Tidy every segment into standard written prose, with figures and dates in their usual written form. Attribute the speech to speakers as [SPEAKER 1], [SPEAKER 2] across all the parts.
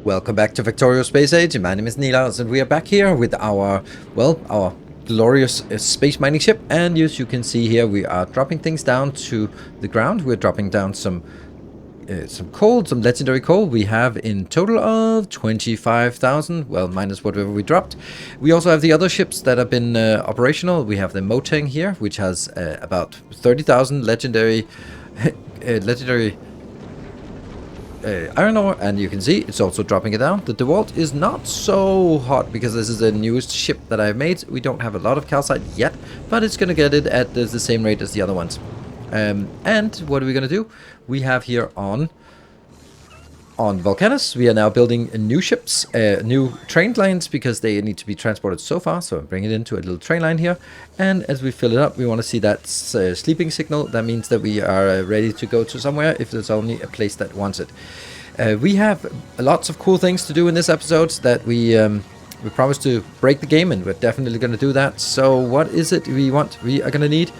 [SPEAKER 1] Welcome back to Factorio Space Age. My name is Nilaus, and we are back here with our glorious space mining ship. And as you can see here, we are dropping things down to the ground. We're dropping down some coal, some legendary coal. We have in total of 25,000, well, minus whatever we dropped. We also have the other ships that have been operational. We have the Motang here, which has about 30,000 legendary iron ore, and you can see it's also dropping it down. The DeWalt is not so hot because this is the newest ship that I've made. We don't have a lot of calcite yet, but it's going to get it at the same rate as the other ones. And what are we going to do? We have here on Vulcanus, we are now building new ships, new train lines, because they need to be transported so far. So I'm bringing it into a little train line here. And as we fill it up, we want to see that sleeping signal. That means that we are ready to go to somewhere if there's only a place that wants it. We have lots of cool things to do in this episode that we promised to break the game, and we're definitely going to do that. So what is it we want? We are going to need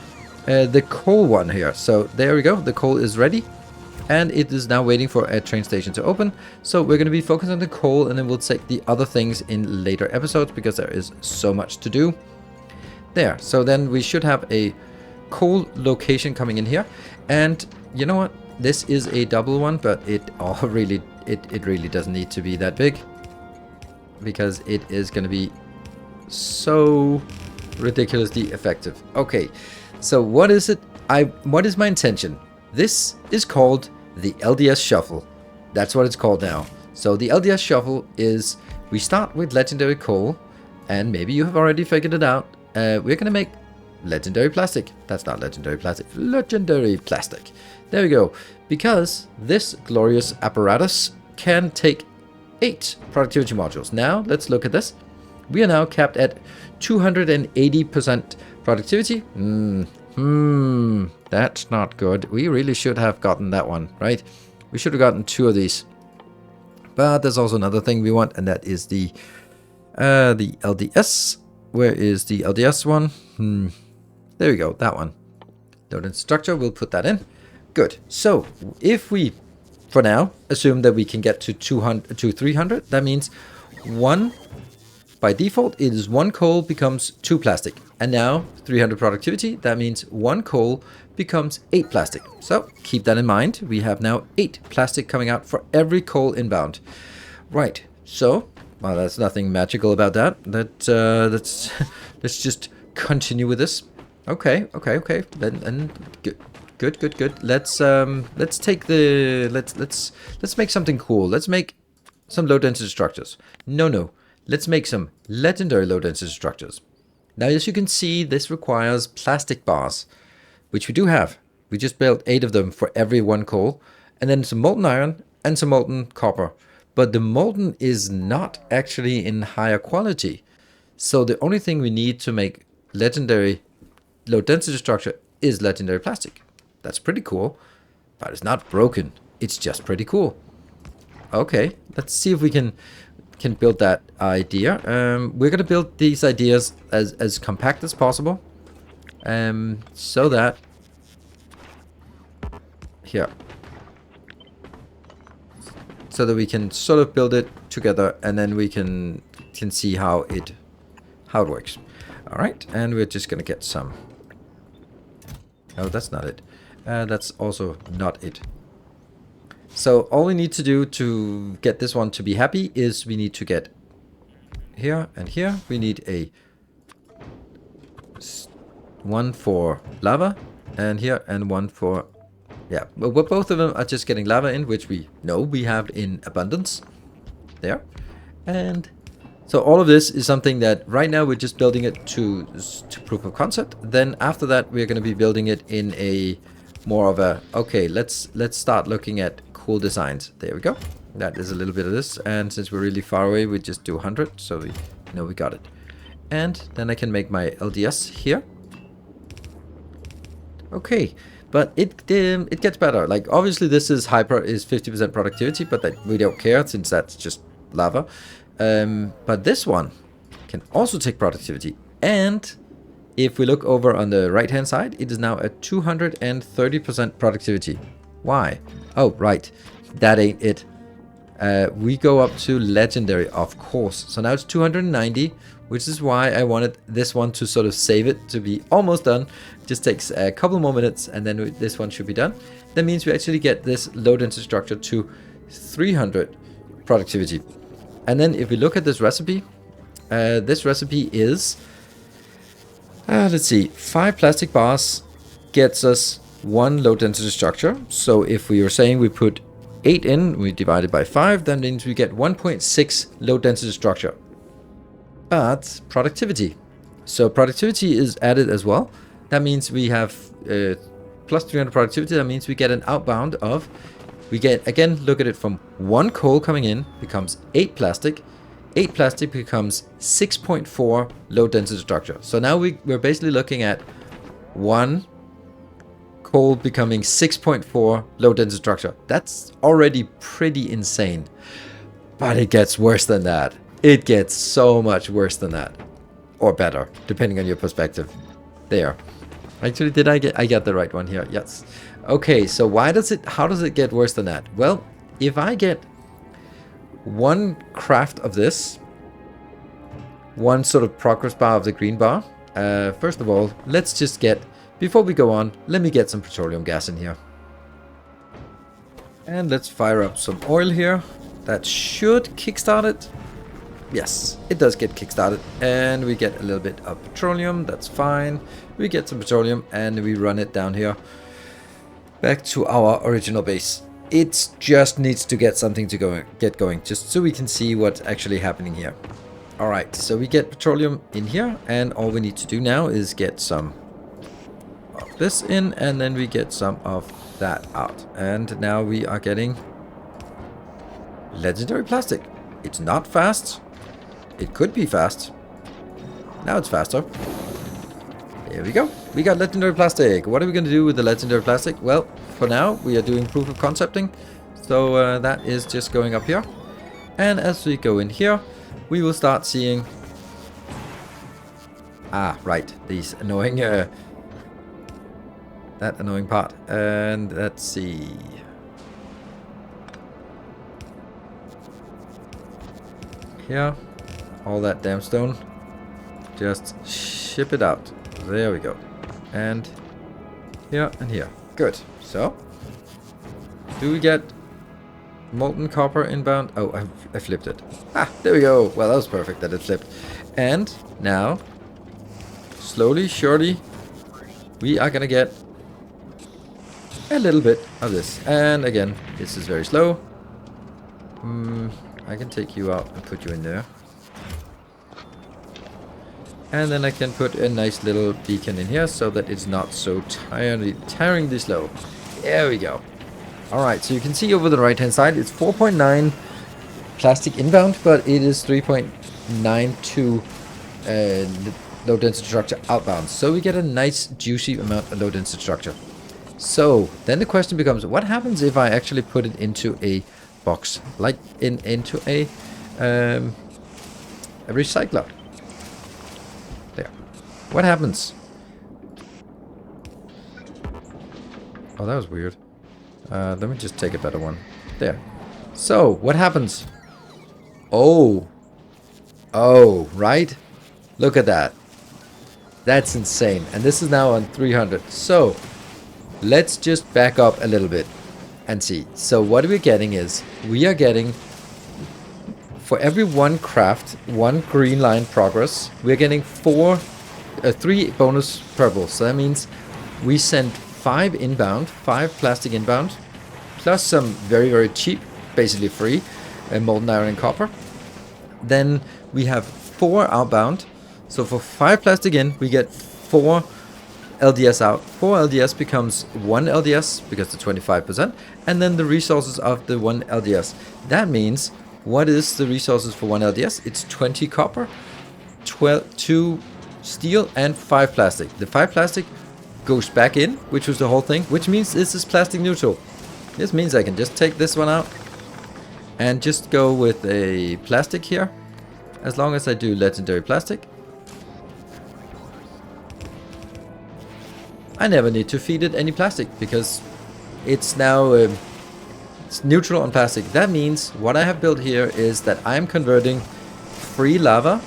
[SPEAKER 1] the coal one here. So there we go. The coal is ready. And it is now waiting for a train station to open. So we're going to be focused on the coal, and then we'll take the other things in later episodes because there is so much to do. There. So then we should have a coal location coming in here. And you know what? This is a double one, but it really doesn't need to be that big, because it is going to be so ridiculously effective. Okay. So what is it? What is my intention? This is called the LDS Shuffle. That's what it's called now. So the LDS Shuffle is, we start with legendary coal, and maybe you have already figured it out. We're going to make legendary plastic. That's not legendary plastic. Legendary plastic. There we go. Because this glorious apparatus can take 8 productivity modules. Now, let's look at this. We are now capped at 280% productivity. That's not good. We really should have gotten that one, right? We should have gotten 2 of these. But there's also another thing we want, and that is the LDS. Where is the LDS one? There we go, that one. Load and structure, we'll put that in. Good. So if we, for now, assume that we can get to 300, that means by default, it is 1 coal becomes 2 plastic. And now 300 productivity, that means 1 coal becomes 8 plastic. So keep that in mind. We have now 8 plastic coming out for every coal inbound. Right. So, well, there's nothing magical about that. Let's just continue with this. Okay. Then good. Let's make something cool. Let's make some low density structures. No. Let's make some legendary low density structures. Now, as you can see, this requires plastic bars, which we do have. We just built 8 of them for every 1 coal, and then some molten iron and some molten copper. But the molten is not actually in higher quality. So the only thing we need to make legendary low density structure is legendary plastic. That's pretty cool, but it's not broken. It's just pretty cool. Okay, let's see if we can build that idea. We're going to build these ideas as compact as possible, so that we can sort of build it together, and then we can see how it works. All right, and we're just going to get some. Oh, that's not it. That's also not it. So all we need to do to get this one to be happy is we need to get here and here. We need a one for lava, and here, and one for, yeah, but both of them are just getting lava in, which we know we have in abundance there. And so all of this is something that right now we're just building it to proof of concept. Then after that, we're going to be building it in a more of a, okay, let's start looking at cool designs. There we go. That is a little bit of this, and since we're really far away, we just do 100, so we know we got it. And then I can make my LDS here. Okay, but it gets better. Like, obviously this is 50% productivity, but we don't care since that's just lava. But this one can also take productivity, and if we look over on the right hand side, it is now at 230% productivity. Why? Oh, right. That ain't it. we go up to legendary, of course. So now it's 290, which is why I wanted this one to sort of save it to be almost done. Just takes a couple more minutes and then this one should be done. That means we actually get this low density structure to 300 productivity. And then if we look at this recipe is, let's see, 5 plastic bars gets us 1 low density structure. So if we were saying we put 8 in, we divide it by 5, that means we get 1.6 low density structure. But productivity. So productivity is added as well. That means we have plus 300 productivity. That means we get an outbound of, we get, again, look at it from 1 coal coming in, becomes 8 plastic. 8 plastic becomes 6.4 low density structure. So now we're basically looking at 1 coal becoming 6.4 low density structure. That's already pretty insane. But it gets worse than that. It gets so much worse than that. Or better, depending on your perspective. There. Actually, I got the right one here? Yes. Okay, so how does it get worse than that? Well, if I get 1 craft of this, 1 sort of progress bar of the green bar, first of all, let's just get, before we go on, let me get some petroleum gas in here. And let's fire up some oil here. That should kickstart it. Yes, it does get kickstarted. And we get a little bit of petroleum. That's fine. We get some petroleum and we run it down here. Back to our original base. It just needs to get something to get going. Just so we can see what's actually happening here. Alright, so we get petroleum in here. And all we need to do now is get some of this in. And then we get some of that out. And now we are getting legendary plastic. It's not fast. It could be fast. Now it's faster. Here we go. We got legendary plastic. What are we going to do with the legendary plastic? Well, for now, we are doing proof of concepting. So that is just going up here. And as we go in here, we will start seeing... right. These annoying... that annoying part. And let's see... Here. All that damn stone. Just ship it out. There we go. And here and here. Good. So, do we get molten copper inbound? Oh, I flipped it. There we go. Well, that was perfect that it flipped. And now, slowly, surely, we are gonna get a little bit of this. And again, this is very slow. I can take you out and put you in there. And then I can put a nice little beacon in here so that it's not so tiringly slow. There we go. Alright, so you can see over the right hand side, it's 4.9 plastic inbound, but it is 3.92 low density structure outbound. So we get a nice juicy amount of low density structure. So then the question becomes, what happens if I actually put it into a box, like into a recycler? There. What happens? Oh, that was weird. Let me just take a better one. There. So, what happens? Oh. Oh, right? Look at that. That's insane. And this is now on 300. So, let's just back up a little bit and see. So, what we're getting is, we are getting, for every 1 craft, 1 green line progress, we're getting 3 bonus purple. So that means we send 5 inbound, 5 plastic inbound, plus some very, very cheap, basically free, molten iron and copper. Then we have 4 outbound. So for 5 plastic in, we get 4 LDS out. 4 LDS becomes 1 LDS because it's 25%. And then the resources of the 1 LDS. That means, what is the resources for 1 LDS? It's 20 copper, 2 steel, and 5 plastic. The 5 plastic goes back in, which was the whole thing, which means this is plastic neutral. This means I can just take this one out and just go with a plastic here, as long as I do legendary plastic. I never need to feed it any plastic because it's now It's neutral on plastic. That means what I have built here is that I'm converting free lava.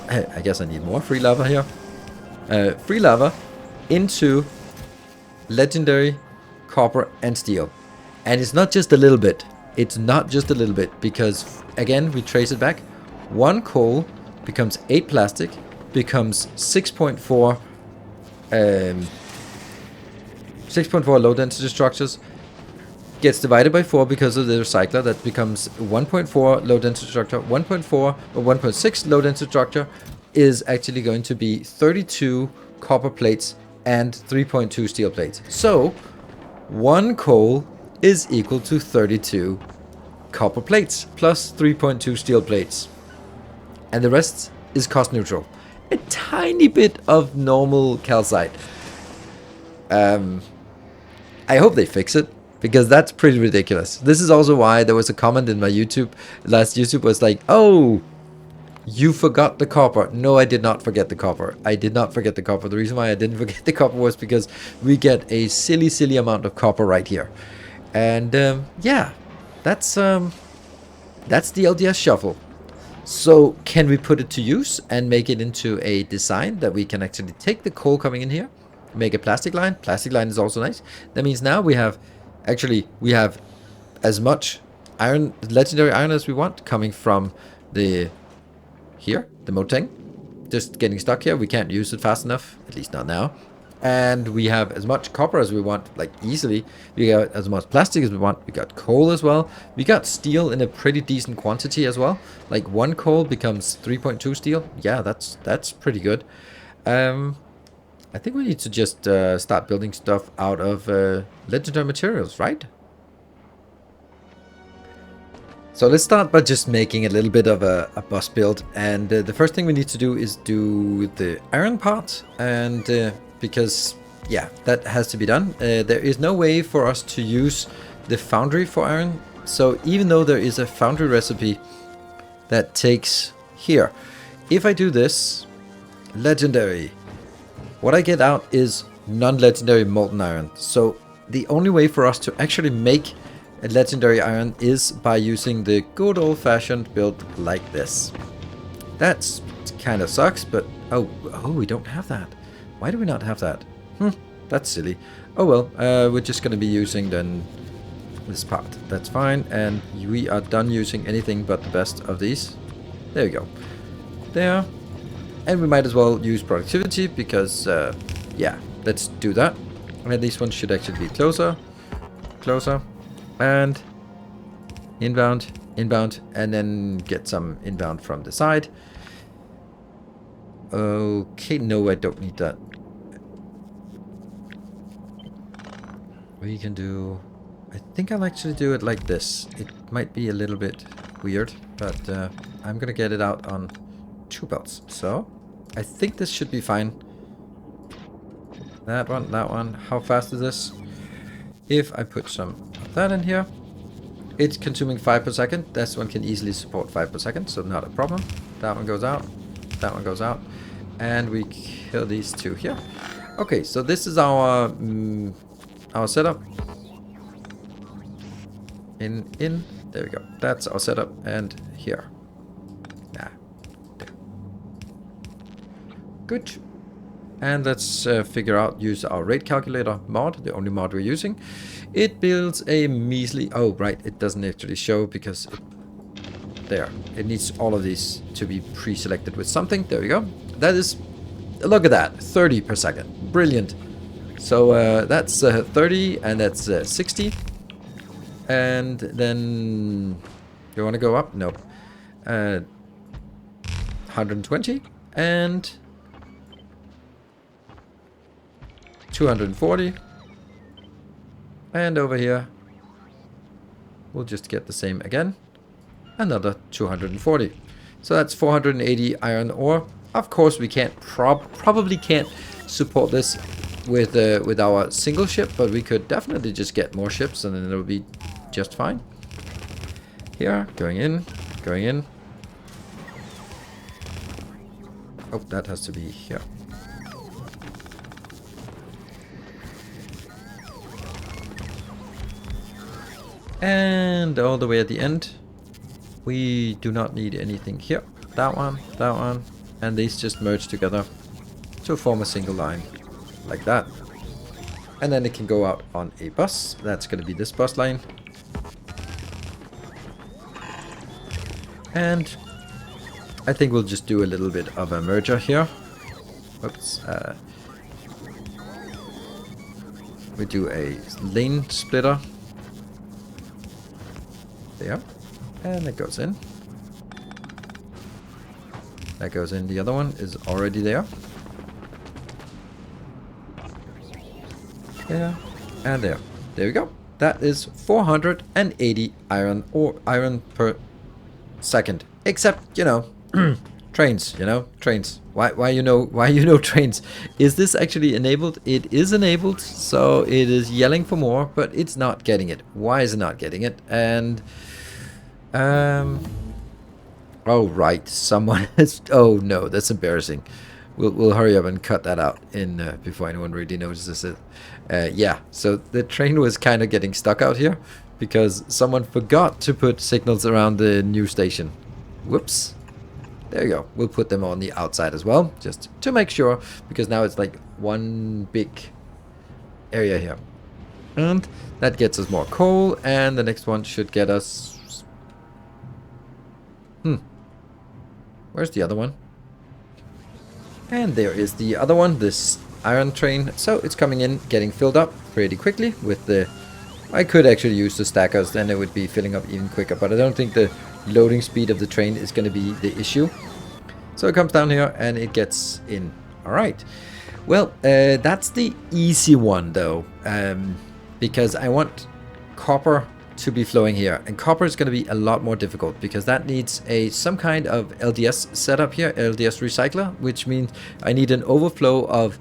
[SPEAKER 1] I guess I need more free lava here. Free lava into legendary copper and steel. And it's not just a little bit. It's not just a little bit, because again, we trace it back. 1 coal becomes 8 plastic, becomes 6.4 low density structures, gets divided by 4 because of the recycler. That becomes 1.4 low density structure. 1.4 or 1.6 low density structure is actually going to be 32 copper plates and 3.2 steel plates. So 1 coal is equal to 32 copper plates plus 3.2 steel plates. And the rest is cost neutral. A tiny bit of normal calcite. I hope they fix it, because that's pretty ridiculous. This is also why there was a comment in my YouTube. Last YouTube was like, oh, you forgot the copper. No, I did not forget the copper. I did not forget the copper. The reason why I didn't forget the copper was because we get a silly amount of copper right here. And yeah, that's the LDS shuffle. So can we put it to use and make it into a design that we can actually take the coal coming in here, make a plastic line. Plastic line is also nice. That means now we have as much iron, legendary iron, as we want coming from the Moteng. Just getting stuck here. We can't use it fast enough, at least not now. And we have as much copper as we want, like easily. We got as much plastic as we want. We got coal as well. We got steel in a pretty decent quantity as well. Like 1 coal becomes 3.2 steel. Yeah, that's pretty good. I think we need to just start building stuff out of legendary materials, right? So let's start by just making a little bit of a bus build. And the first thing we need to do is do the iron part. And because, yeah, that has to be done. There is no way for us to use the foundry for iron. So even though there is a foundry recipe that takes here, if I do this, legendary, what I get out is non-legendary molten iron. So the only way for us to actually make a legendary iron is by using the good old-fashioned build like this. That's kind of sucks, but oh, we don't have that. Why do we not have that? That's silly. Oh well, we're just gonna be using then this part. That's fine, and we are done using anything but the best of these. There we go. There. And we might as well use productivity because, yeah, let's do that. And these ones should actually be closer, and inbound, and then get some inbound from the side. Okay, no, I don't need that. We can do... I think I'll actually do it like this. It might be a little bit weird, but I'm gonna get it out on 2 belts. So I think this should be fine. That one. How fast is this? If I put some of that in here, it's consuming 5 per second. This one can easily support 5 per second, so not a problem. That one goes out. That one goes out. And we kill these 2 here. Okay, so this is our setup. In. There we go. That's our setup. And here. Nah. There. Good. And let's figure out, use our rate calculator mod, the only mod we're using. It builds a measly... Oh, right. It doesn't actually show because... There. It needs all of these to be pre-selected with something. There we go. That is... Look at that. 30 per second. Brilliant. So that's 30 and that's 60. And then... You want to go up? No. 120 and... 240. And over here, we'll just get the same again. Another 240. So that's 480 iron ore. Of course, we can't probably can't support this with our single ship, but we could definitely just get more ships, and then it'll be just fine. Here, going in. Oh, that has to be here. And all the way at the end, we do not need anything here. That one, and these just merge together to form a single line, like that. And then it can go out on a bus. That's going to be this bus line. And I think we'll just do a little bit of a merger here. Oops. We do a lane splitter. There. And that goes in. That goes in. The other one is already there. There. And there. There we go. That is 480 iron per second. Except, you know, trains, trains. Why you know trains? Is this actually enabled? It is enabled, so it is yelling for more, but it's not getting it. Why is it not getting it? And oh right, someone has. Oh no, that's embarrassing. We'll hurry up and cut that out in before anyone really notices it. Yeah, so the train was kind of getting stuck out here because someone forgot to put signals around the new station. Whoops. There you go. We'll put them on the outside as well, just to make sure, because now it's like one big area here. And that gets us more coal, and the next one should get us... Where's the other one? And there is the other one, this iron train. So it's coming in, getting filled up pretty quickly with the... I could actually use the stackers, then it would be filling up even quicker, but I don't think the loading speed of the train is going to be the issue. So it comes down here and it gets in. Alright. Well, that's the easy one though, because I want copper to be flowing here, and copper is going to be a lot more difficult because that needs some kind of LDS setup here, LDS recycler, which means I need an overflow of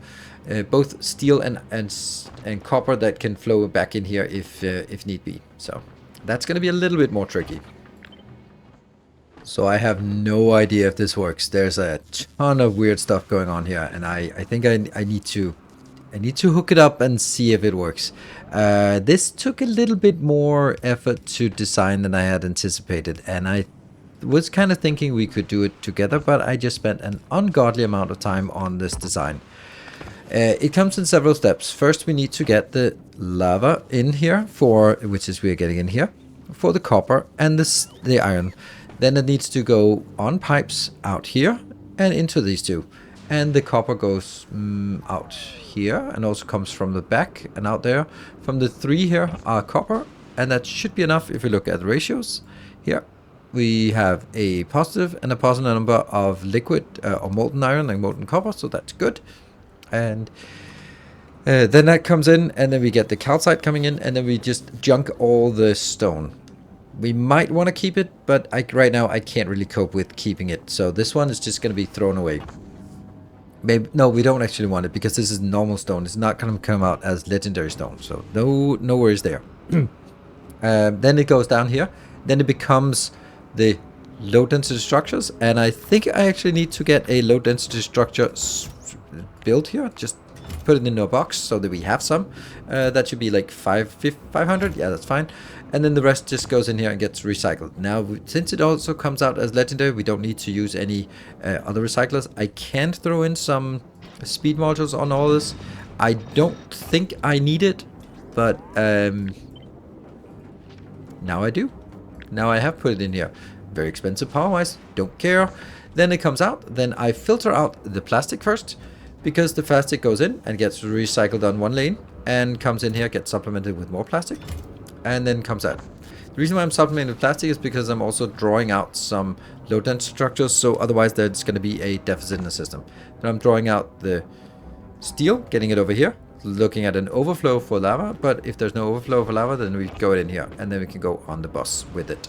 [SPEAKER 1] both steel and copper that can flow back in here if need be. So that's going to be a little bit more tricky. So I have no idea if this works. There's a ton of weird stuff going on here, and I think I need to hook it up and see if it works. This took a little bit more effort to design than I had anticipated, and I was kind of thinking we could do it together, but I just spent an ungodly amount of time on this design. It comes in several steps. First, we need to get the lava in here, which is we're getting in here, for the copper and the iron. Then it needs to go on pipes out here and into these two. And the copper goes out here and also comes from the back and out there. From the three here are copper, and that should be enough if we look at the ratios. Here we have a positive and a positive number of liquid or molten iron and molten copper, so that's good. And then that comes in, and then we get the calcite coming in, and then we just junk all the stone. We might want to keep it, but right now I can't really cope with keeping it. So this one is just going to be thrown away. Maybe no, we don't actually want it because this is normal stone. It's not going to come out as legendary stone. So no worries there. Then it goes down here. Then it becomes the low density structures. And I think I actually need to get a low density structure built here. Just put it in a box so that we have some. That should be like 500. Yeah, that's fine. And then the rest just goes in here and gets recycled. Now, since it also comes out as legendary, we don't need to use any other recyclers. I can throw in some speed modules on all this. I don't think I need it, but now I do. Now I have put it in here. Very expensive power-wise, don't care. Then it comes out. Then I filter out the plastic first, because the plastic goes in and gets recycled on one lane and comes in here, gets supplemented with more plastic, and then comes out. The reason why I'm supplementing with plastic is because I'm also drawing out some low density structures, so otherwise there's going to be a deficit in the system. But I'm drawing out the steel, getting it over here, looking at an overflow for lava, but if there's no overflow for lava, then we go in here, and then we can go on the bus with it.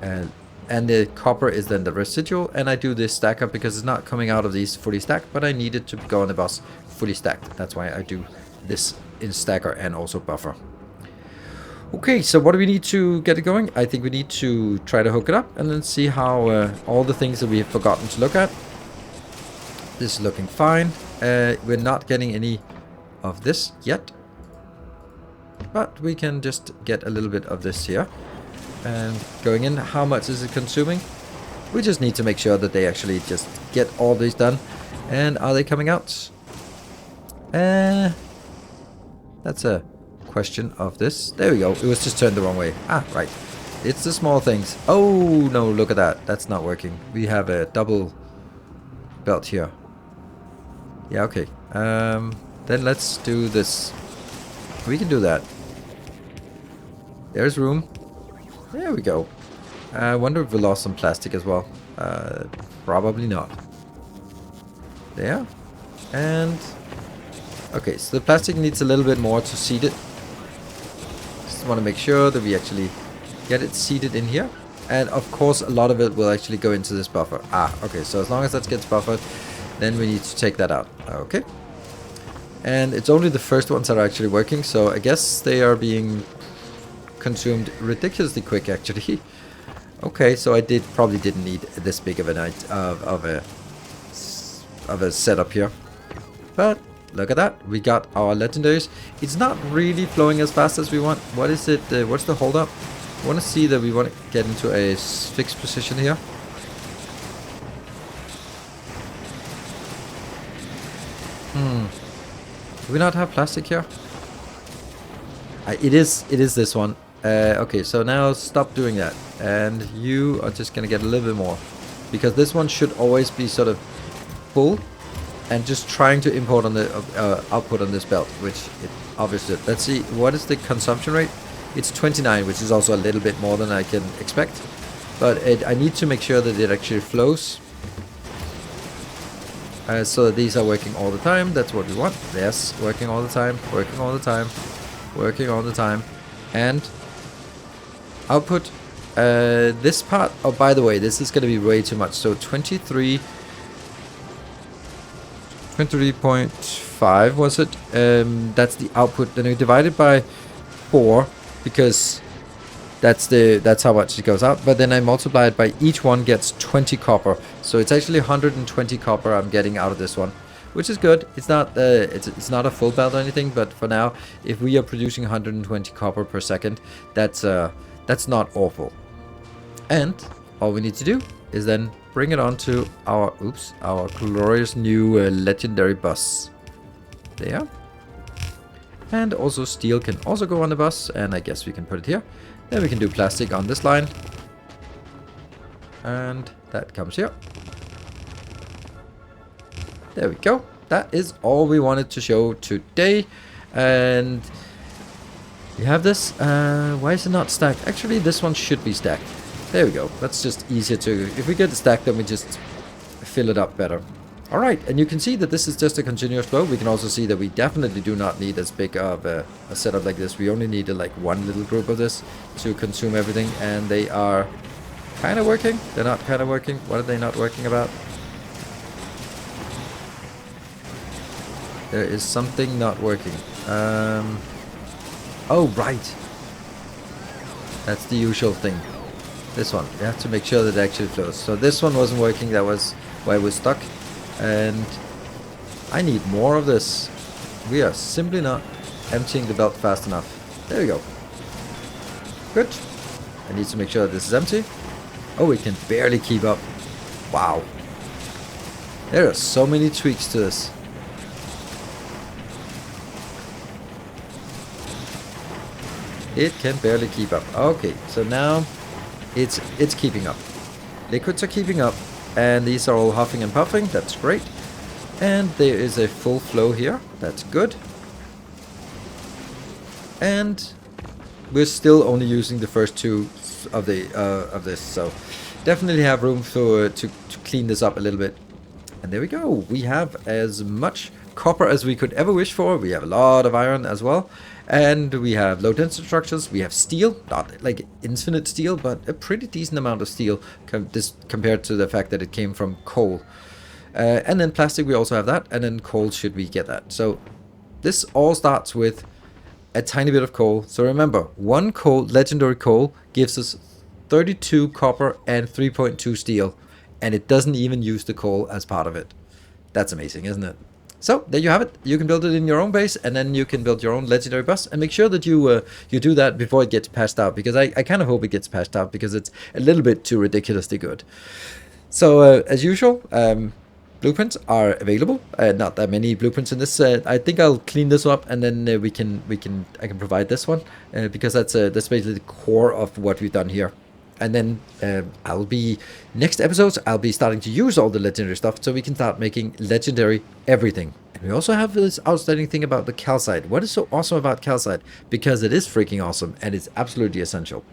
[SPEAKER 1] And the copper is then the residual, and I do this stack up because it's not coming out of these fully stacked, but I need it to go on the bus fully stacked. That's why I do this in stacker and also buffer. Okay, so what do we need to get it going? I think we need to try to hook it up and then see how all the things that we have forgotten to look at. This is looking fine. We're not getting any of this yet. but we can just get a little bit of this here. And going in, how much is it consuming? We just need to make sure that they actually just get all these done. And are they coming out? That's a question of this. There we go. It was just turned the wrong way. Ah, right. It's the small things. Oh, no, look at that. That's not working. We have a double belt here. Yeah, okay. Then let's do this. We can do that. There's room. There we go. I wonder if we lost some plastic as well. Probably not. There. And... okay, so the plastic needs a little bit more to seat it. Just want to make sure that we actually get it seated in here. And of course, a lot of it will actually go into this buffer. Ah, okay, so as long as that gets buffered, then we need to take that out. Okay. And it's only the first ones that are actually working, so I guess they are being consumed ridiculously quick, actually. Okay, so I probably didn't need this big of a setup here. But look at that, we got our legendaries. It's not really flowing as fast as we want. What is it? What's the hold up? I want to see that we want to get into a fixed position here. Do we not have plastic here? It is this one. Okay, so now stop doing that. And you are just going to get a little bit more. Because this one should always be sort of full. And just trying to import on the output on this belt, which it obviously... let's see, what is the consumption rate? It's 29, which is also a little bit more than I can expect. But I need to make sure that it actually flows. So that these are working all the time. That's what we want. Yes, working all the time, working all the time, working all the time. And output. This part... oh, by the way, this is going to be way too much. So 23.5 was it? That's the output. Then we divide it by 4 because that's how much it goes out. But then I multiply it by each one gets 20 copper. So it's actually 120 copper I'm getting out of this one, which is good. It's not it's not a full belt or anything, but for now, if we are producing 120 copper per second, that's not awful. And all we need to do is then bring it onto our glorious new legendary bus. There. And also steel can also go on the bus, and I guess we can put it here. Then we can do plastic on this line. And that comes here. There we go. That is all we wanted to show today. And we have this. Why is it not stacked? Actually, this one should be stacked. There we go. That's just easier to... if we get it stacked, then we just fill it up better. Alright, and you can see that this is just a continuous flow. We can also see that we definitely do not need as big of a setup like this. We only needed like one little group of this to consume everything. And they are kind of working. They're not kind of working. What are they not working about? There is something not working. Oh, right. That's the usual thing. This one, you have to make sure that it actually flows. So this one wasn't working, that was why it was stuck. And I need more of this. We are simply not emptying the belt fast enough. There we go. Good. I need to make sure that this is empty. Oh, it can barely keep up. Wow. There are so many tweaks to this. It can barely keep up. Okay, so now it's keeping up. Liquids are keeping up, and these are all huffing and puffing. That's great. And there is a full flow here. That's good. And we're still only using the first two of this, so definitely have room to clean this up a little bit. And there we go. We have as much copper as we could ever wish for. We have a lot of iron as well. And we have low density structures. We have steel, not like infinite steel, but a pretty decent amount of steel compared to the fact that it came from coal. And then plastic, we also have that. And then coal, should we get that. So this all starts with a tiny bit of coal. So remember, one coal, legendary coal, gives us 32 copper and 3.2 steel. And it doesn't even use the coal as part of it. That's amazing, isn't it? So there you have it. You can build it in your own base, and then you can build your own legendary bus. And make sure that you you do that before it gets passed out, because I kind of hope it gets passed out, because it's a little bit too ridiculously good. So as usual, blueprints are available. Not that many blueprints in this. I think I'll clean this up, and then I can provide this one, because that's basically the core of what we've done here. And then next episodes, I'll be starting to use all the legendary stuff, so we can start making legendary everything. And we also have this outstanding thing about the calcite. What is so awesome about calcite? Because it is freaking awesome, and it's absolutely essential.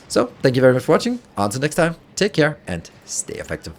[SPEAKER 1] So thank you very much for watching. Until next time, take care and stay effective.